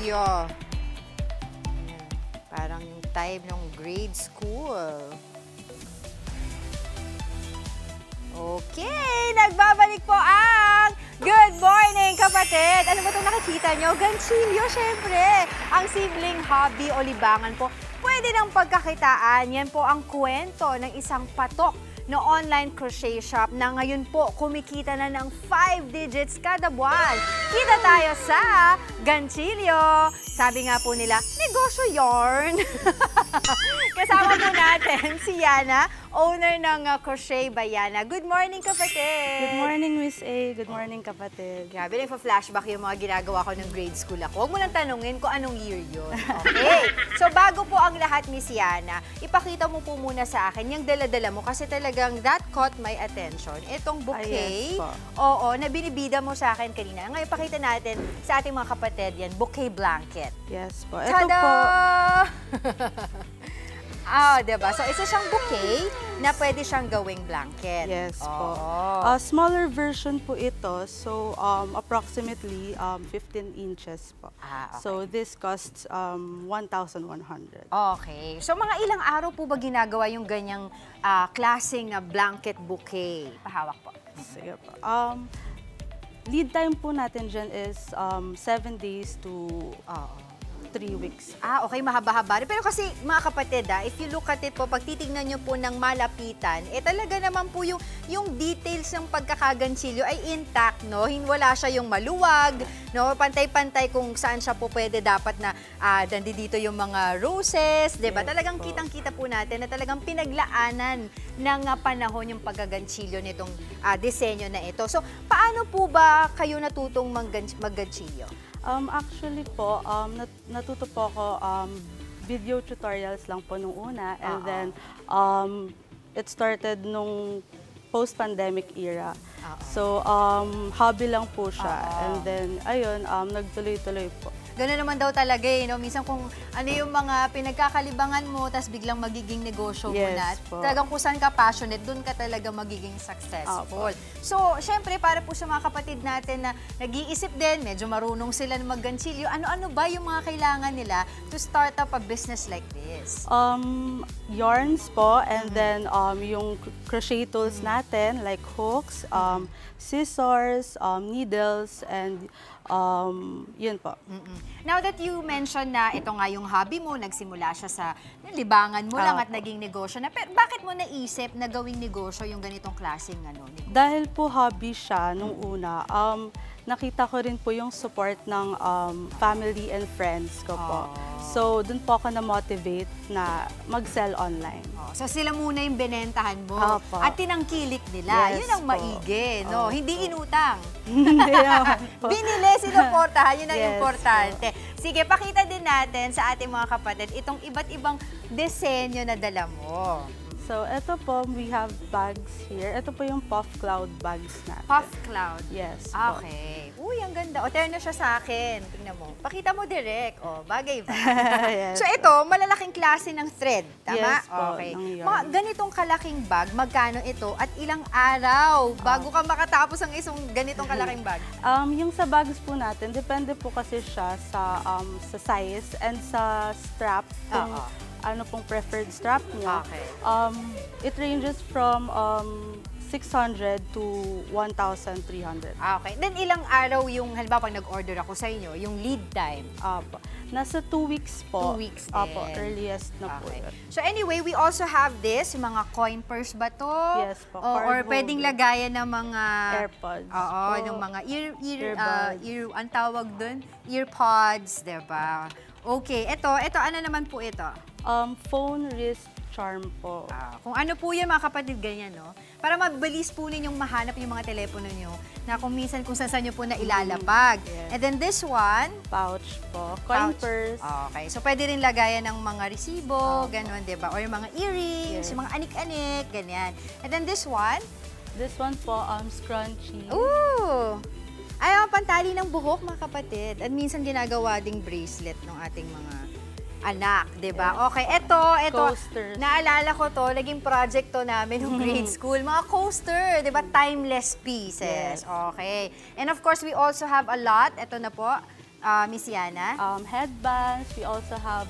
ganchilyo. Ayan. Parang yung type ng grade school. Okay, nagbabalik po ang Good Morning, kapatid! Ano ba itong nakikita nyo? Ganchilyo, syempre! Ang simpleng hobby o libangan po, pwede ng pagkakitaan. Yan po ang kwento ng isang patok na online crochet shop na ngayon po kumikita na ng 5 digits kada buwan. Kita tayo sa ganchilyo. Sabi nga po nila, negosyo yarn. Kasama po natin si Yana, owner ng Crochet by Yana. Good morning, kapatid! Good morning, Miss A. Good morning, kapatid. Grabe, nagpa-flashback yung mga ginagawa ko ng grade school ako. Huwag mo nang tanungin kung anong year yun. Okay. So, bago po ang lahat, Miss Yana, ipakita mo po muna sa akin yung dala-dala mo kasi talagang that caught my attention. Itong bouquet, yes po. oo, na binibida mo sa akin kanina. Ngayon, ipakita natin sa ating mga kapatid yan, bouquet blanket. Yes po. Ito Tada! po. Diba? So, isa siyang bouquet na pwede siyang gawing blanket. Yes po. Oo. Smaller version po ito. So, approximately 15 inches po. Okay. So, this costs 1,100. Okay. So, mga ilang araw po ba ginagawa yung ganyang klaseng blanket bouquet? Pahawak po. Sige po. Lead time po natin dyan is 7 days to 3 weeks. Okay, mahaba-haba. Pero kasi, mga kapatid, if you look at it po, pag titignan nyo po ng malapitan, talaga naman po yung details ng pagkakaganchilyo ay intact, no? Wala siya yung maluwag, no? Pantay-pantay kung saan siya po pwede dapat na dito yung mga roses, diba? Yes, talagang po. kitang-kita po natin na talagang pinaglaanan ng panahon yung pagkaganchilyo nitong disenyo na ito. So, paano po ba kayo natutong magganchilyo? Actually po, natuto po ako video tutorials lang po nung una, and then it started nung post-pandemic era. So, hobby lang po siya. And then, ayun, nagtuloy-tuloy po. Gano'n naman daw talaga no? Minsan kung ano yung mga pinagkakalibangan mo, tapos biglang magiging negosyo mo Yes na. po. Talagang kung saan ka passionate, doon ka talaga magiging successful. So, syempre, para po sa mga kapatid natin na nag-iisip din, medyo marunong sila na magganchilyo, ano-ano ba yung mga kailangan nila to start up a business like this? Yarns po, and then yung crochet tools natin, like hooks, scissors, needles, and yun po. Now that you mentioned na ito nga yung hobby mo, nagsimula siya sa libangan mo lang at naging negosyo na. Pero bakit mo naisip na gawing negosyo yung ganitong klaseng negosyo? Dahil po hobby siya nung una, nakita ko rin po yung support ng family and friends ko po. So, dun po ako na-motivate na mag-sell online. So, sila muna yung binentahan mo Opo. at tinangkilik nila. Yes Yun ang po. maigi, no? Opo. Hindi inutang. Hindi naman po. Binili, sinuportahan. Yun ang Yes importante. Sige, pakita din natin sa ating mga kapatid itong iba't ibang disenyo na dala mo. So, ito po, we have bags here. Ito po yung puff cloud bags natin. Puff cloud. Yes po. Okay. Uy, ang ganda. O, terno siya sa akin. Tingnan mo. Pakita mo direct. O, bagay ba? Yes So, ito, malalaking klase ng thread. Tama? Yes po, Okay. ng yarn. Mga ganitong kalaking bag, magkano ito at ilang araw bago ka makatapos ang isang ganitong kalaking bag? Yung sa bags po natin, depende po kasi siya sa size and sa strap. Kung ano pong preferred strap niyo. Okay. It ranges from 600 to 1,300. Okay. Then, ilang araw yung, halimbawa, pag nag-order ako sa inyo, yung lead time? Apo. Nasa 2 weeks po. 2 weeks Apo, din. earliest na po. Okay. yun. So anyway, we also have this, yung mga coin purse ba to? Yes po, Or card pwedeng holder. lagayan ng mga... AirPods Oo, po. yung mga Earbuds. ang tawag dun? Earpods, diba? Okay, ito, ano naman po ito? Phone wrist charm po. Kung ano po yan, mga kapatid, ganyan, no? Para mabilis po ninyong mahanap yung mga telepono nyo na kung minsan kung saan nyo po na ilalapag. Yes. And then this one, Pouch po. Coin pouch. purse. Okay. So, pwede rin lagayan ng mga resibo, ganun, di ba? Or yung mga earrings, Yes. yung mga anik-anik, ganyan. And then this one, This one po, scrunchy. ooh! Ay, ang pantali ng buhok, mga kapatid. At minsan ginagawa ding bracelet ng ating mga anak, di ba? Yes. Okay, ito. Coasters. Naalala ko to, naging project to namin ng grade school. Mga coaster, di ba? Timeless pieces. Yes. Okay. And of course, we also have a lot. Ito na po. Miss Yana? Headbands, we also have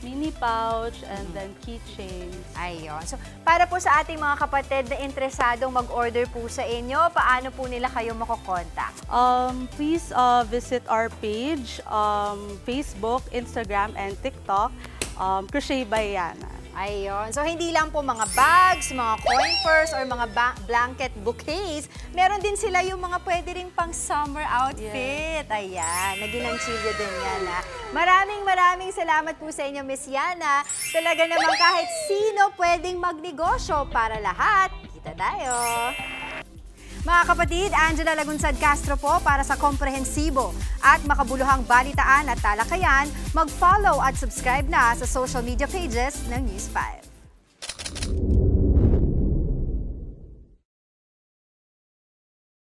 mini pouch, and then keychains. Ayun. So, para po sa ating mga kapatid na interesadong mag-order po sa inyo, paano po nila kayo makokontak? Please visit our page, Facebook, Instagram, and TikTok, Crochet by Yana. Ayun. So, hindi lang po mga bags, mga coin purse, or mga blanket bouquets. Meron din sila yung mga pwede rin pang summer outfit. Ayan. Naginanchilyo din yan, ha. Maraming salamat po sa inyo, Miss Yana. Talaga naman kahit sino pwedeng magnegosyo para lahat. Kita tayo. Mga kapatid, Angela Lagunsad Castro po para sa komprehensibo at makabuluhang balitaan at talakayan. Mag-follow at subscribe na sa social media pages ng News 5.